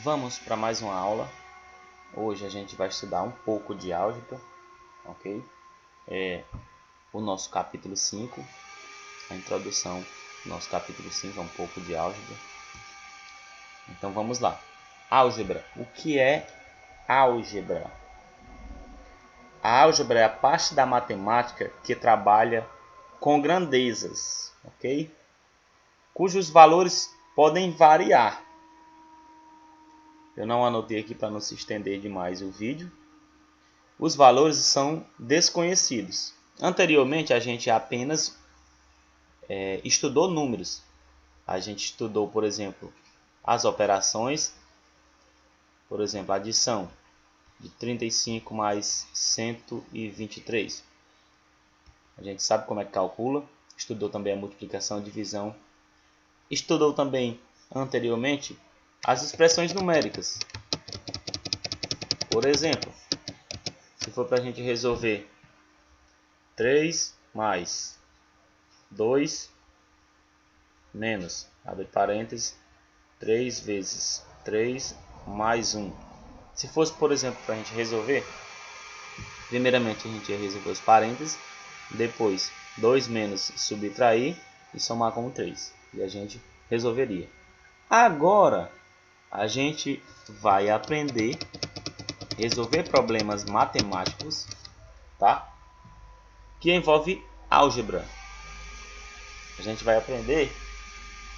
Vamos para mais uma aula. Hoje a gente vai estudar um pouco de álgebra, ok? O nosso capítulo 5, a introdução do nosso capítulo 5 é um pouco de álgebra. Então vamos lá. Álgebra. O que é álgebra? A álgebra é a parte da matemática que trabalha com grandezas, ok? Cujos valores podem variar. Eu não anotei aqui para não se estender demais o vídeo. Os valores são desconhecidos. Anteriormente, a gente apenas estudou números. A gente estudou, por exemplo, as operações. Por exemplo, a adição de 35 mais 123. A gente sabe como é que calcula. Estudou também a multiplicação e divisão. Estudou também, anteriormente, as expressões numéricas. Por exemplo, se for para a gente resolver 3 mais 2 menos, abre parênteses, 3 vezes 3 mais 1. Se fosse, por exemplo, para a gente resolver, primeiramente a gente ia resolver os parênteses, depois 2 menos subtrair e somar com 3. E a gente resolveria. Agora, a gente vai aprender a resolver problemas matemáticos, tá? Que envolve álgebra. A gente vai aprender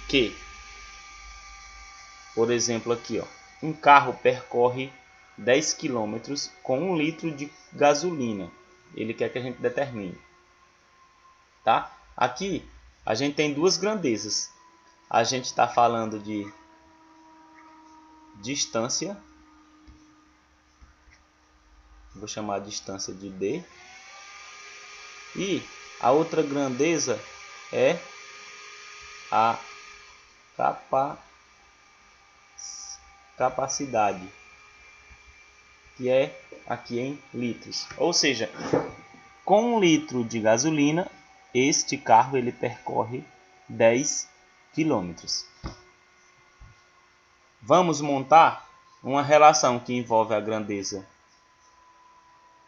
que, por exemplo, aqui, ó, um carro percorre 10 km com 1 litro de gasolina. Ele quer que a gente determine. Tá? Aqui a gente tem duas grandezas. A gente está falando de distância. Vou chamar a distância de D. E a outra grandeza é a capacidade, que é aqui em litros. Ou seja, com 1 litro de gasolina, este carro ele percorre 10 km. Vamos montar uma relação que envolve a grandeza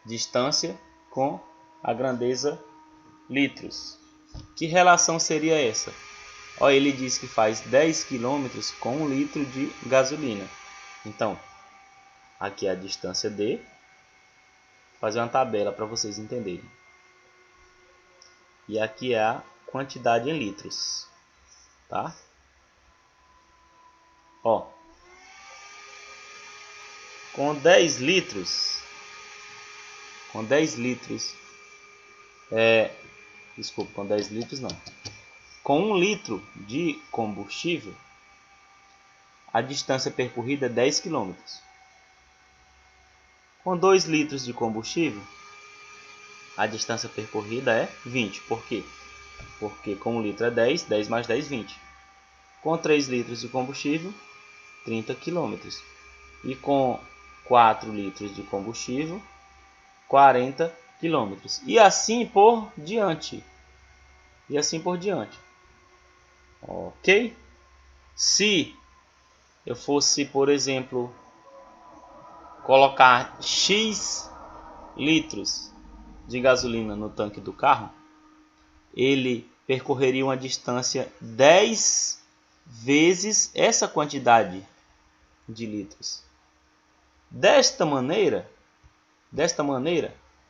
distância com a grandeza litros. Que relação seria essa? Ó, ele diz que faz 10 km com 1 litro de gasolina. Então, aqui é a distância D. Vou fazer uma tabela para vocês entenderem. E aqui é a quantidade em litros. Tá? Ó, com 10 litros, desculpa, com 10 litros não. Com 1 litro de combustível, a distância percorrida é 10 km. Com 2 litros de combustível, a distância percorrida é 20. Por quê? Porque com 1 litro é 10, 10 mais 10, 20. Com 3 litros de combustível, 30 km. E com 4 litros de combustível, 40 km. E assim por diante. Ok? Se eu fosse, por exemplo, colocar X litros de gasolina no tanque do carro, ele percorreria uma distância 10 vezes essa quantidade de litros. Desta maneira,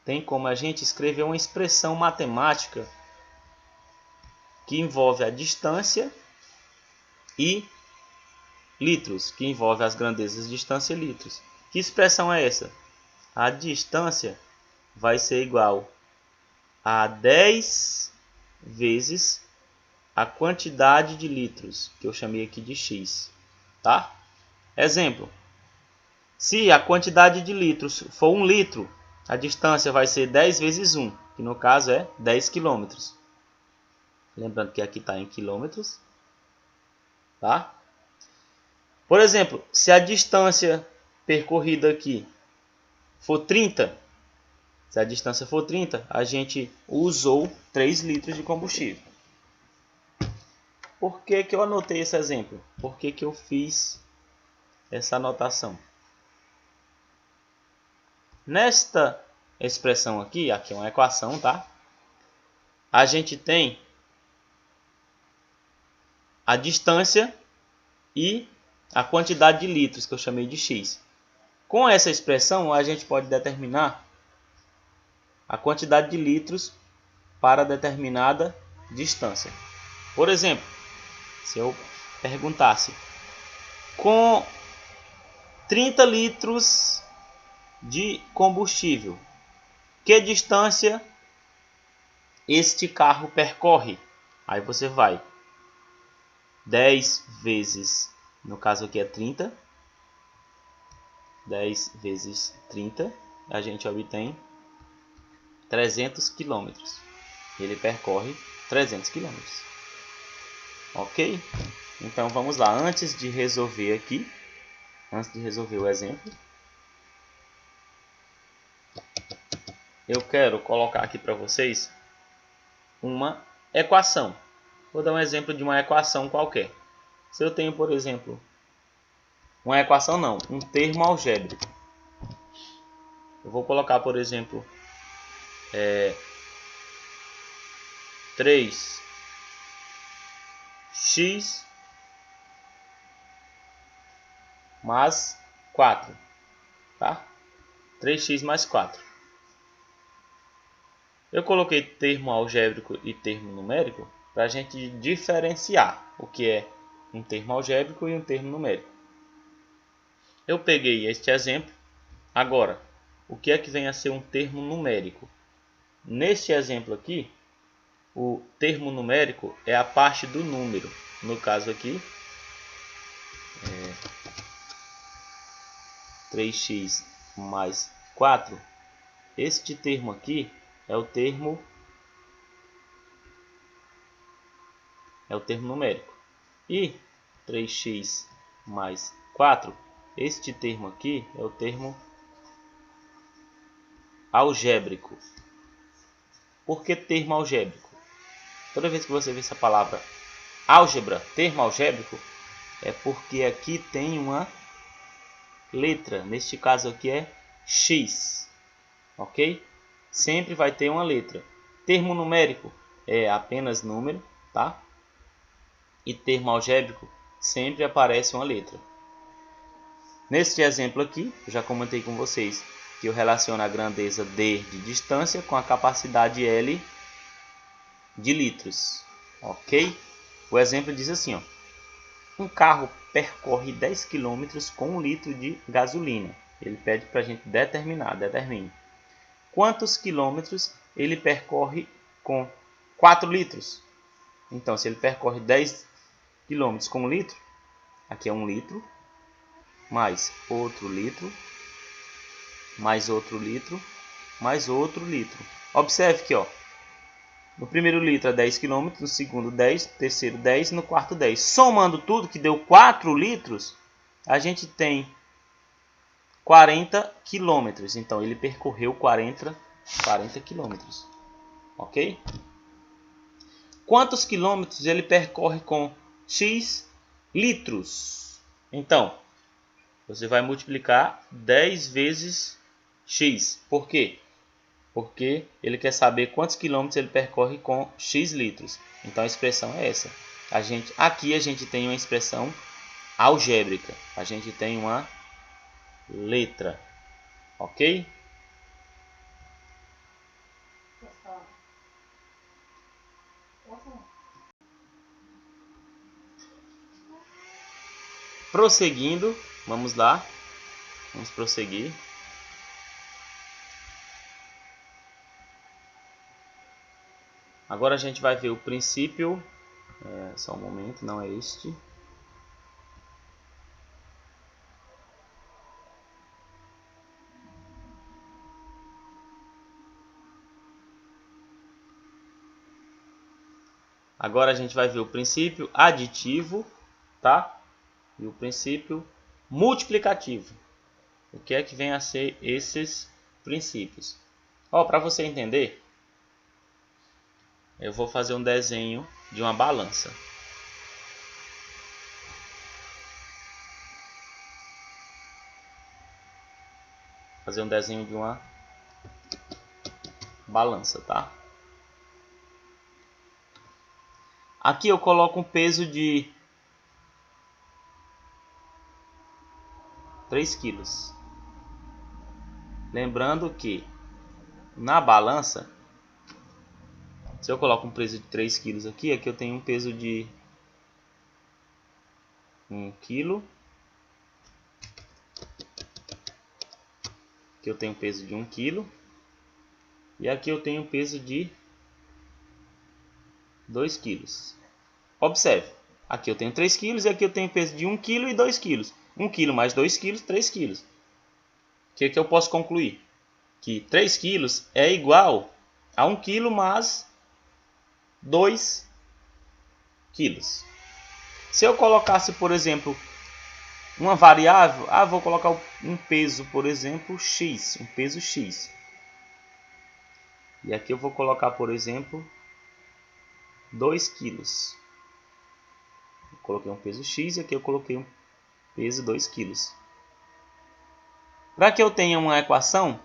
tem como a gente escrever uma expressão matemática que envolve a distância e litros, que envolve as grandezas distância e litros. Que expressão é essa? A distância vai ser igual a 10 vezes a quantidade de litros, que eu chamei aqui de X. Tá? Exemplo. Se a quantidade de litros for 1 litro, a distância vai ser 10 vezes 1, que no caso é 10 km. Lembrando que aqui está em quilômetros. Tá? Por exemplo, se a distância percorrida aqui for 30, a gente usou 3 litros de combustível. Por que eu anotei esse exemplo? Por que eu fiz essa anotação. Nesta expressão aqui é uma equação, tá? A gente tem a distância e a quantidade de litros, que eu chamei de x. Com essa expressão, a gente pode determinar a quantidade de litros para determinada distância. Por exemplo, se eu perguntasse, com 30 litros de combustível, que distância este carro percorre? Aí você vai 10 vezes, no caso aqui é 30, 10 vezes 30, a gente obtém 300 km. Ele percorre 300 km. Ok? Então vamos lá, antes de resolver aqui, antes de resolver o exemplo, eu quero colocar aqui para vocês uma equação. Vou dar um exemplo de uma equação qualquer. Se eu tenho, por exemplo, uma equação não, um termo algébrico. Eu vou colocar, por exemplo, 3x mais 4, tá? 3x mais 4. Eu coloquei termo algébrico e termo numérico para a gente diferenciar o que é um termo algébrico e um termo numérico. Eu peguei este exemplo. Agora, o que é que vem a ser um termo numérico? Neste exemplo aqui, o termo numérico é a parte do número. No caso aqui, 3x mais 4. Este termo aqui é o termo numérico. E 3x mais 4, este termo aqui é o termo algébrico. Por que termo algébrico? Toda vez que você vê essa palavra álgebra, termo algébrico, é porque aqui tem uma letra. Neste caso aqui é x, ok? Sempre vai ter uma letra. Termo numérico é apenas número, tá? E termo algébrico sempre aparece uma letra. Neste exemplo aqui, eu já comentei com vocês que eu relaciono a grandeza D de distância com a capacidade L de litros, ok? O exemplo diz assim, ó, um carro percorre 10 km com 1 litro de gasolina. Ele pede para a gente determine. Quantos quilômetros ele percorre com 4 litros? Então, se ele percorre 10 km com 1 litro, aqui é 1 litro, mais outro litro, mais outro litro, mais outro litro. Observe que, ó, no primeiro litro é 10 km, no segundo 10, no terceiro 10, no quarto 10. Somando tudo, que deu 4 litros, a gente tem 40 km. Então, ele percorreu 40 km. Ok? Quantos quilômetros ele percorre com x litros? Então, você vai multiplicar 10 vezes x. Por quê? Porque ele quer saber quantos quilômetros ele percorre com x litros. Então a expressão é essa. Aqui a gente tem uma expressão algébrica. A gente tem uma letra. Ok? Prosseguindo, vamos lá. Vamos prosseguir. Agora a gente vai ver o princípio. Só um momento, não é este. Agora a gente vai ver o princípio aditivo, tá? E o princípio multiplicativo. O que é que vem a ser esses princípios? Para você entender, eu vou fazer um desenho de uma balança. fazer um desenho de uma balança, tá? Aqui eu coloco um peso de 3 quilos. Lembrando que na balança, se eu coloco um peso de 3 quilos aqui eu tenho um peso de 1 quilo. Aqui eu tenho um peso de 1 quilo. E aqui eu tenho um peso de 2 quilos. Observe, aqui eu tenho 3 quilos e aqui eu tenho peso de 1 quilo e 2 quilos. 1 quilo mais 2 quilos, 3 quilos. O que eu posso concluir? Que 3 quilos é igual a 1 quilo mais 2 quilos. Se eu colocasse, por exemplo, uma variável, vou colocar um peso, por exemplo, x, um peso x. E aqui eu vou colocar, por exemplo, 2 quilos. Eu coloquei um peso x e aqui eu coloquei um peso 2 quilos. Para que eu tenha uma equação,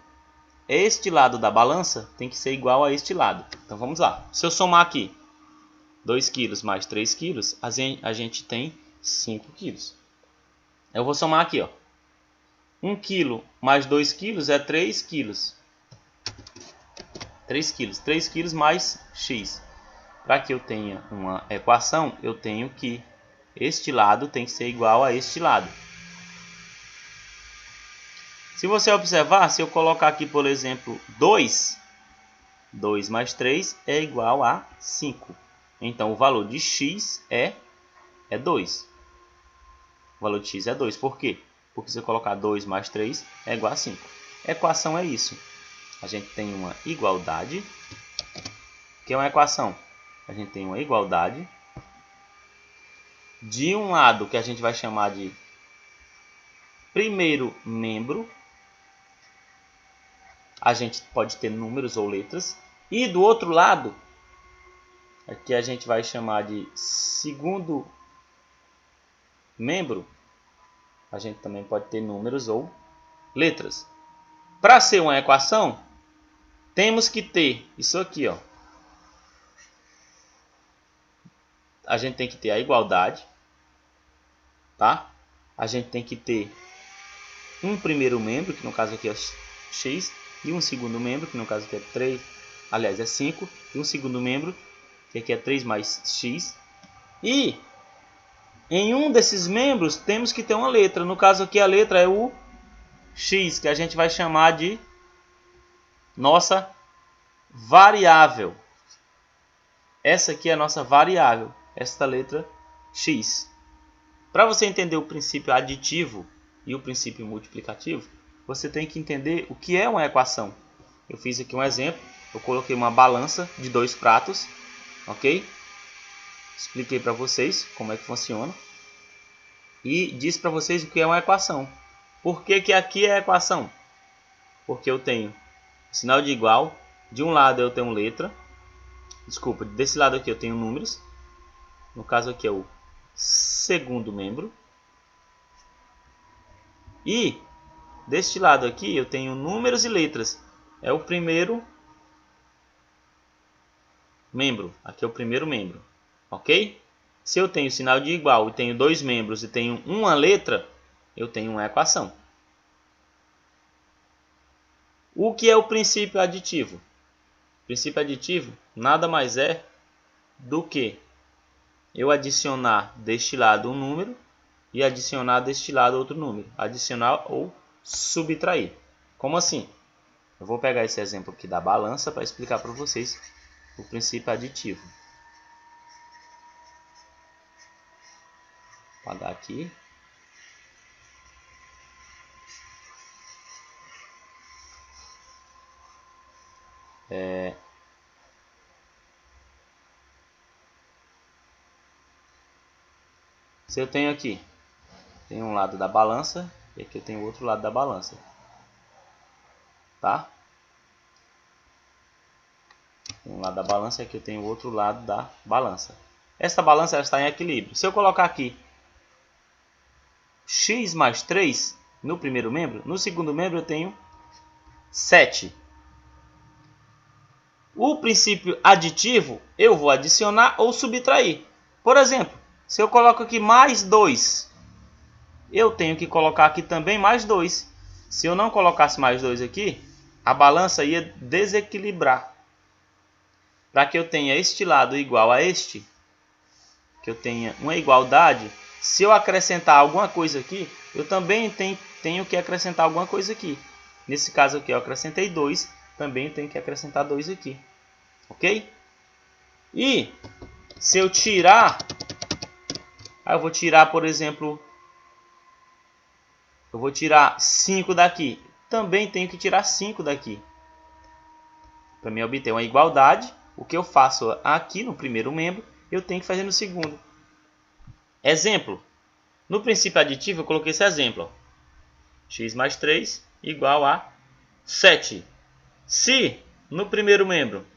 este lado da balança tem que ser igual a este lado. Então vamos lá. Se eu somar aqui 2 quilos mais 3 quilos, a gente tem 5 quilos. Eu vou somar aqui, ó. 1 quilo mais 2 quilos é 3 quilos. 3 quilos. 3 quilos mais x. Para que eu tenha uma equação, eu tenho que este lado tem que ser igual a este lado. Se você observar, se eu colocar aqui, por exemplo, 2 mais 3 é igual a 5. Então, o valor de x é 2. O valor de x é 2. Por quê? Porque se eu colocar 2 mais 3 é igual a 5. A equação é isso. A gente tem uma igualdade. O que é uma equação? A gente tem uma igualdade de um lado que a gente vai chamar de primeiro membro. A gente pode ter números ou letras. E do outro lado, aqui a gente vai chamar de segundo membro. A gente também pode ter números ou letras. Para ser uma equação, temos que ter isso aqui, ó. A gente tem que ter a igualdade, tá? A gente tem que ter um primeiro membro, que no caso aqui é x, e um segundo membro, que no caso aqui é 3, aliás é 5, e um segundo membro, que aqui é 3 mais x. E em um desses membros temos que ter uma letra. No caso aqui a letra é o x, que a gente vai chamar de nossa variável. Essa aqui é a nossa variável, esta letra x. Para você entender o princípio aditivo e o princípio multiplicativo, você tem que entender o que é uma equação. Eu fiz aqui um exemplo, eu coloquei uma balança de 2 pratos, ok? Expliquei para vocês como é que funciona e disse para vocês o que é uma equação. Por que que aqui é equação? Porque eu tenho sinal de igual, de um lado eu tenho letra, desculpa, desse lado aqui eu tenho números, no caso aqui é o segundo membro, e deste lado aqui eu tenho números e letras, é o primeiro membro, aqui é o primeiro membro, ok? Se eu tenho sinal de igual e tenho 2 membros e tenho uma letra, eu tenho uma equação. O que é o princípio aditivo? O princípio aditivo nada mais é do que eu adicionar deste lado um número e adicionar deste lado outro número. Adicionar ou subtrair. Como assim? Eu vou pegar esse exemplo aqui da balança para explicar para vocês o princípio aditivo. Vou apagar aqui. Se eu tenho aqui, tem um lado da balança e aqui eu tenho o outro lado da balança, tá? Tem um lado da balança e aqui eu tenho o outro lado da balança. Esta balança ela está em equilíbrio. Se eu colocar aqui x mais 3 no primeiro membro, no segundo membro eu tenho 7. O princípio aditivo, eu vou adicionar ou subtrair. Por exemplo, se eu coloco aqui mais 2, eu tenho que colocar aqui também mais 2. Se eu não colocasse mais 2 aqui, a balança ia desequilibrar. Para que eu tenha este lado igual a este, que eu tenha uma igualdade, se eu acrescentar alguma coisa aqui, eu também tenho que acrescentar alguma coisa aqui. Nesse caso aqui eu acrescentei 2, também tenho que acrescentar 2 aqui. Ok? E se eu tirar, eu vou tirar, por exemplo, eu vou tirar 5 daqui. Também tenho que tirar 5 daqui. Para me obter uma igualdade, o que eu faço aqui no primeiro membro, eu tenho que fazer no segundo. Exemplo. No princípio aditivo, eu coloquei esse exemplo. X mais 3 igual a 7. Se no primeiro membro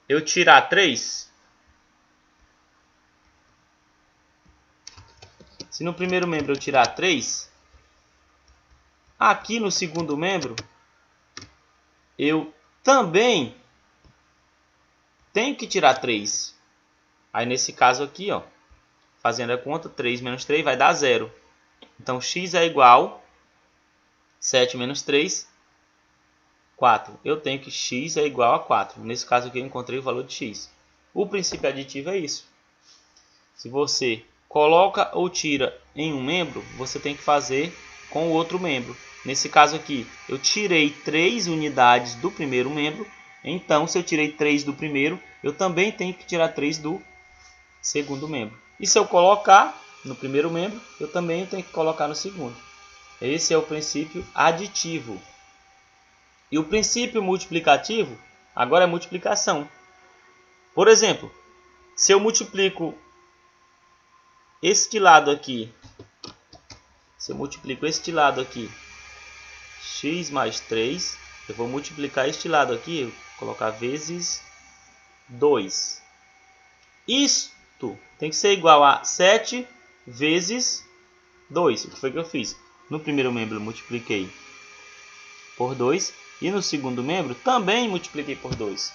eu tirar 3, se no primeiro membro eu tirar 3, aqui no segundo membro eu também tenho que tirar 3. Aí nesse caso aqui, ó, fazendo a conta, 3 menos 3 vai dar 0. Então x é igual a 7 menos 3, 4. Eu tenho que x é igual a 4. Nesse caso aqui eu encontrei o valor de x. O princípio aditivo é isso. Se você coloca ou tira em um membro, você tem que fazer com o outro membro. Nesse caso aqui, eu tirei 3 unidades do primeiro membro. Então, se eu tirei 3 do primeiro, eu também tenho que tirar 3 do segundo membro. E se eu colocar no primeiro membro, eu também tenho que colocar no segundo. Esse é o princípio aditivo. E o princípio multiplicativo, agora é multiplicação. Por exemplo, se eu multiplico este lado aqui, x mais 3, eu vou multiplicar este lado aqui, vou colocar vezes 2. Isto tem que ser igual a 7 vezes 2. O que foi que eu fiz? No primeiro membro eu multipliquei por 2 e no segundo membro também multipliquei por 2.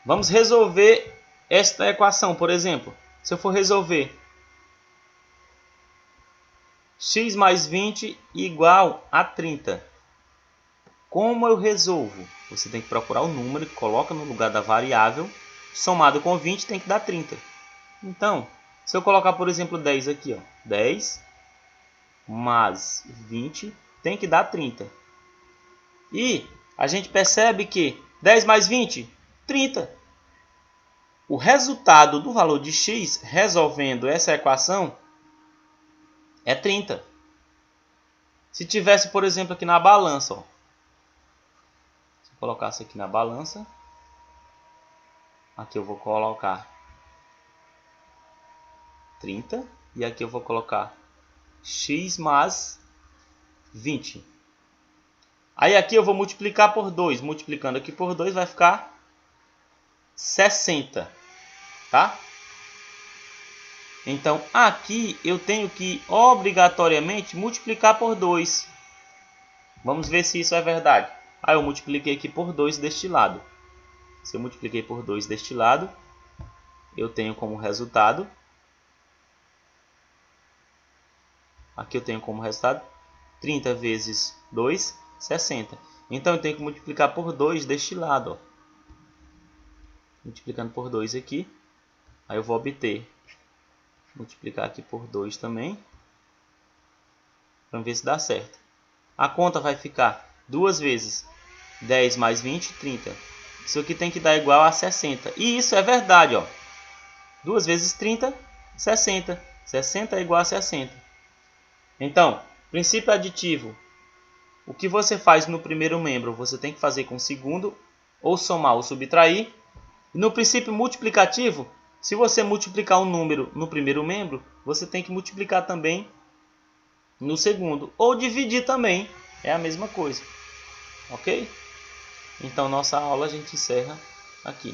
Vamos resolver esta equação, por exemplo. Se eu for resolver x mais 20 igual a 30. Como eu resolvo? Você tem que procurar o número que coloca no lugar da variável. Somado com 20 tem que dar 30. Então, se eu colocar, por exemplo, 10 aqui, ó, 10 mais 20 tem que dar 30. E a gente percebe que 10 mais 20, 30. O resultado do valor de x, resolvendo essa equação, é 30. Se tivesse, por exemplo, aqui na balança, ó, se eu colocasse aqui na balança, aqui eu vou colocar 30 e aqui eu vou colocar x mais 20. Aí aqui eu vou multiplicar por 2. Multiplicando aqui por 2 vai ficar 60. Tá? Então aqui eu tenho que obrigatoriamente multiplicar por 2. Vamos ver se isso é verdade. Aí eu multipliquei aqui por 2 deste lado. Se eu multipliquei por 2 deste lado, eu tenho como resultado, aqui eu tenho como resultado 30 vezes 2, 60. Então eu tenho que multiplicar por 2 deste lado. Ó. Multiplicando por 2 aqui, aí eu vou obter, multiplicar aqui por 2 também, para ver se dá certo. A conta vai ficar 2 vezes 10 mais 20, 30. Isso aqui tem que dar igual a 60. E isso é verdade, ó. 2 vezes 30, 60. 60 é igual a 60. Então, princípio aditivo. O que você faz no primeiro membro, você tem que fazer com o segundo, ou somar ou subtrair. E no princípio multiplicativo, se você multiplicar um número no primeiro membro, você tem que multiplicar também no segundo. Ou dividir também, é a mesma coisa. Ok? Então, nossa aula a gente encerra aqui.